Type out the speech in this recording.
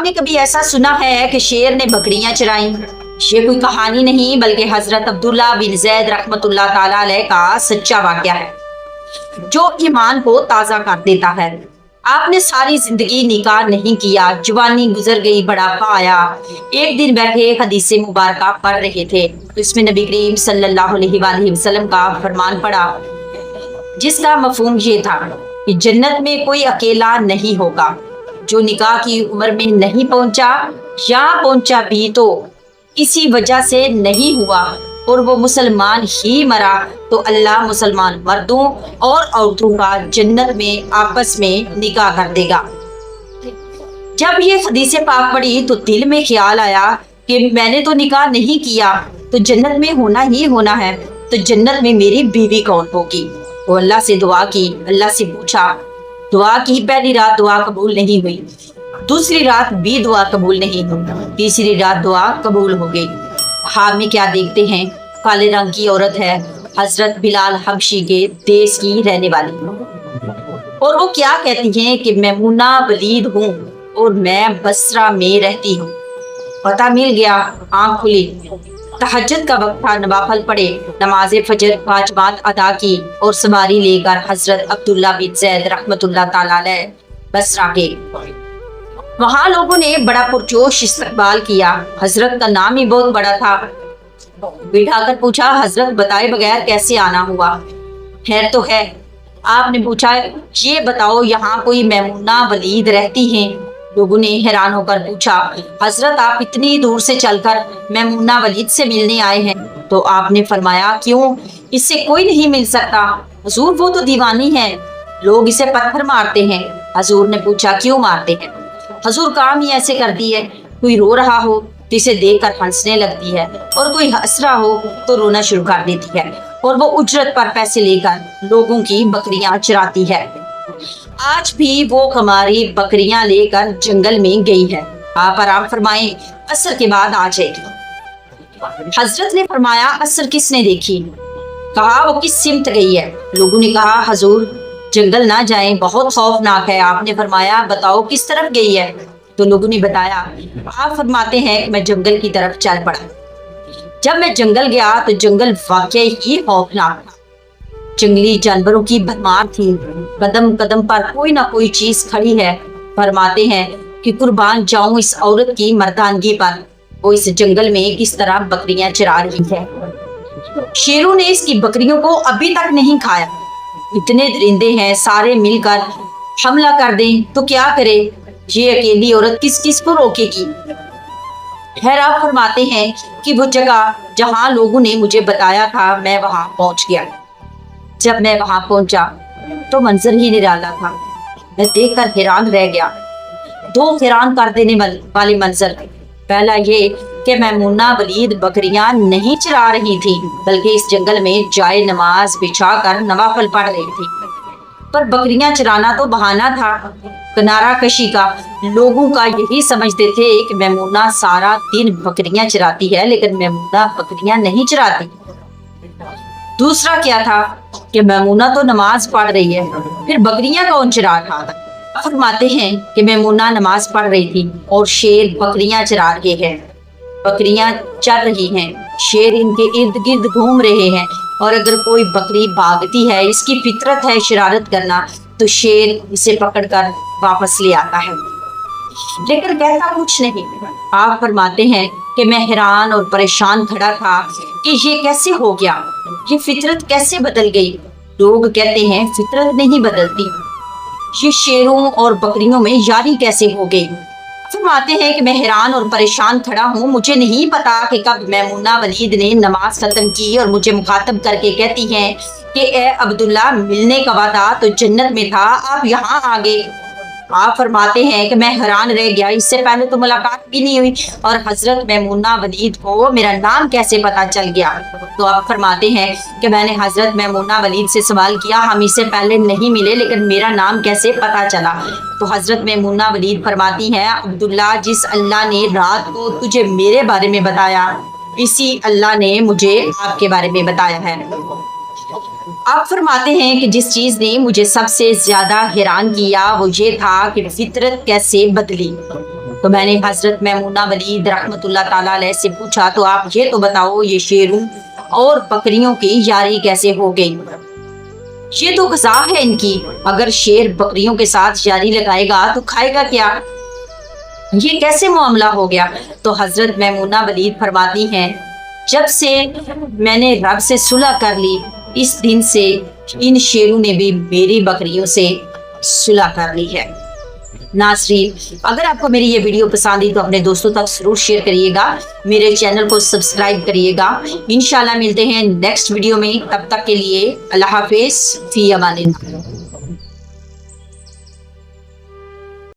آپ نے کبھی ایسا سنا ہے کہ شیر نے بکریاں چرائیں؟ یہ کوئی کہانی نہیں بلکہ حضرت عبداللہ بن زید رحمۃ اللہ تعالی علیہ کا سچا واقعہ ہے جو ایمان کو تازہ کر دیتا ہے۔ آپ نے ساری زندگی نکاح نہیں کیا، جوانی گزر گئی، بڑھاپا آیا۔ ایک دن بیٹھے حدیث مبارکہ پڑھ رہے تھے تو اس میں نبی کریم صلی اللہ علیہ وآلہ وسلم کا فرمان پڑھا جس کا مفہوم یہ تھا کہ جنت میں کوئی اکیلا نہیں ہوگا۔ جو نکاح کی عمر میں نہیں پہنچا یا پہنچا بھی تو کسی وجہ سے نہیں ہوا اور وہ مسلمان ہی مرا تو اللہ مسلمان مردوں اور عورتوں کا جنت میں آپس میں نکاح کر دے گا۔ جب یہ حدیث پاک پڑھی تو دل میں خیال آیا کہ میں نے تو نکاح نہیں کیا تو جنت میں ہونا ہی ہونا ہے، تو جنت میں میری بیوی کون ہوگی؟ تو اللہ سے دعا کی، اللہ سے پوچھا، دعا کی۔ پہلی رات دعا قبول نہیں ہوئی، دوسری رات بھی دعا قبول نہیں ہوئی، تیسری رات دعا قبول ہو گئی۔ خواب میں کیا دیکھتے ہیں؟ کالے رنگ کی عورت ہے، حضرت بلال حبشی کے دیس کی رہنے والی، اور وہ کیا کہتی ہیں کہ میمونہ ولید ہوں اور میں بصرہ میں رہتی ہوں۔ پتہ مل گیا، آنکھ کھلی، تہجد کا وقت تھا، نوافل پڑھے، نماز فجر 5 بات ادا کی اور سواری لے کر حضرت عبداللہ بن زید رحمۃ اللہ تعالی علیہ بصرہ کے۔ وہاں لوگوں نے بڑا پرجوش استقبال کیا، حضرت کا نام ہی بہت بڑا تھا۔ بٹھا کر پوچھا، حضرت بتائے بغیر کیسے آنا ہوا؟ خیر تو ہے۔ آپ نے پوچھا، یہ بتاؤ یہاں کوئی میمونہ ولید رہتی ہیں؟ لوگوں نے حیران ہو کر پوچھا، حضرت آپ اتنی دور سے چل کر میمونہ ولید سے ملنے آئے ہیں؟ تو آپ نے فرمایا، کیوں، اس سے کوئی نہیں مل سکتا حضور، وہ تو دیوانی ہے، لوگ اسے پتھر مارتے ہیں۔ حضور نے پوچھا، کیوں مارتے ہیں؟ حضور کام ہی ایسے کرتی ہے، کوئی رو رہا ہو تو اسے دیکھ کر ہنسنے لگتی ہے اور کوئی ہنس رہا ہو تو رونا شروع کر دیتی ہے، اور وہ اجرت پر پیسے لے کر لوگوں کی بکریاں چراتی ہے۔ آج بھی وہ ہماری بکریاں لے کر جنگل میں گئی ہے، آپ آرام فرمائیں، عصر کے بعد آ جائے گی۔ حضرت نے فرمایا، عصر کس نے دیکھی؟ کہا، وہ کس سمت گئی ہے؟ لوگوں نے کہا، حضور جنگل نہ جائیں، بہت خوفناک ہے۔ آپ نے فرمایا، بتاؤ کس طرف گئی ہے؟ تو لوگوں نے بتایا۔ آپ فرماتے ہیں کہ میں جنگل کی طرف چل پڑا۔ جب میں جنگل گیا تو جنگل واقعی ہی خوفناک تھا، جنگلی جانوروں کی بھرمار تھی، قدم قدم پر کوئی نہ کوئی چیز کھڑی ہے۔ فرماتے ہیں کہ قربان جاؤں اس عورت کی مردانگی پر، وہ اس جنگل میں کس طرح بکریاں چرا رہی ہے۔ شیروں نے اس کی بکریوں کو ابھی تک نہیں کھایا، اتنے درندے ہیں، سارے مل کر حملہ کر دیں تو کیا کرے؟ یہ اکیلی عورت کس کس کو روکے گی؟ خیر، آپ فرماتے ہیں کہ وہ جگہ جہاں لوگوں نے مجھے بتایا تھا میں وہاں پہنچ گیا۔ جب میں وہاں پہنچا تو منظر ہی نرالا تھا، میں دیکھ کر حیران رہ گیا۔ دو حیران کر دینے والے منظر، پہلا یہ کہ میمونہ ولید بکریاں نہیں چرا رہی تھی بلکہ اس جنگل میں جائے نماز بچھا کر نوافل پڑھ رہی تھی، پر بکریاں چرانا تو بہانہ تھا، کنارہ کشی کا۔ لوگوں کا یہی سمجھتے تھے کہ میمونہ سارا دن بکریاں چراتی ہے، لیکن میمونہ بکریاں نہیں چراتی۔ دوسرا کیا تھا کہ میمونہ تو نماز پڑھ رہی ہے، پھر بکریاں کون چرا رہا تھا؟ فرماتے ہیں کہ میمونہ نماز پڑھ رہی تھی اور شیر بکریاں چرا رہے ہیں، بکریاں چر رہی ہیں، شیر ان کے ارد گرد گھوم رہے ہیں، اور اگر کوئی بکری بھاگتی ہے، اس کی فطرت ہے شرارت کرنا، تو شیر اسے پکڑ کر واپس لے آتا ہے، لیکن کہتا کچھ نہیں۔ آپ فرماتے ہیں کہ میں حیران اور پریشان کھڑا تھا کہ یہ کیسے ہو گیا، یہ فطرت کیسے بدل گئی؟ لوگ کہتے ہیں فطرت نہیں بدلتی، یہ شیروں اور بکریوں میں یاری کیسے ہو گئی؟ فرماتے ہیں کہ میں حیران اور پریشان کھڑا ہوں، مجھے نہیں پتا کہ کب میمونہ ولید نے نماز ختم کی اور مجھے مخاطب کر کے کہتی ہیں کہ اے عبداللہ، ملنے کا وعدہ تو جنت میں تھا، آپ یہاں آ گئے۔ آپ فرماتے ہیں کہ میں حیران رہ گیا، اس سے پہلے تو ملاقات بھی نہیں ہوئی، اور حضرت میمونہ ولید کو میرا نام کیسے پتا چل گیا؟ تو آپ فرماتے ہیں کہ میں نے حضرت میمونہ ولید سے سوال کیا، ہم اس سے پہلے نہیں ملے لیکن میرا نام کیسے پتا چلا؟ تو حضرت میمونہ ولید فرماتی ہیں، عبداللہ، جس اللہ نے رات کو تجھے میرے بارے میں بتایا، اسی اللہ نے مجھے آپ کے بارے میں بتایا ہے۔ آپ فرماتے ہیں کہ جس چیز نے مجھے سب سے زیادہ حیران کیا وہ یہ تھا کہ فطرت کیسے بدلی۔ تو میں نے حضرت میمونہ ولید رحمتullah تعالیٰ علیہ سے پوچھا تو آپ یہ تو بتاؤ یہ شیروں اور بکریوں کی یاری کیسے ہو گئی؟ یہ تو غذا ہے ان کی، اگر شیر بکریوں کے ساتھ یاری لگائے گا تو کھائے گا کیا؟ یہ کیسے معاملہ ہو گیا؟ تو حضرت میمونہ ولید فرماتی ہیں جب سے میں نے رب سے صلح کر لی اس دن سے ان شیروں نے بھی میری بکریوں سے صلح کر لی ہے۔ ناظرین، اگر آپ کو میری یہ ویڈیو پسند آئی تو اپنے دوستوں تک ضرور شیئر کریے گا، میرے چینل کو سبسکرائب کریے گا۔ انشاءاللہ ملتے ہیں نیکسٹ ویڈیو میں، تب تک کے لیے اللہ حافظ، فی امان اللہ۔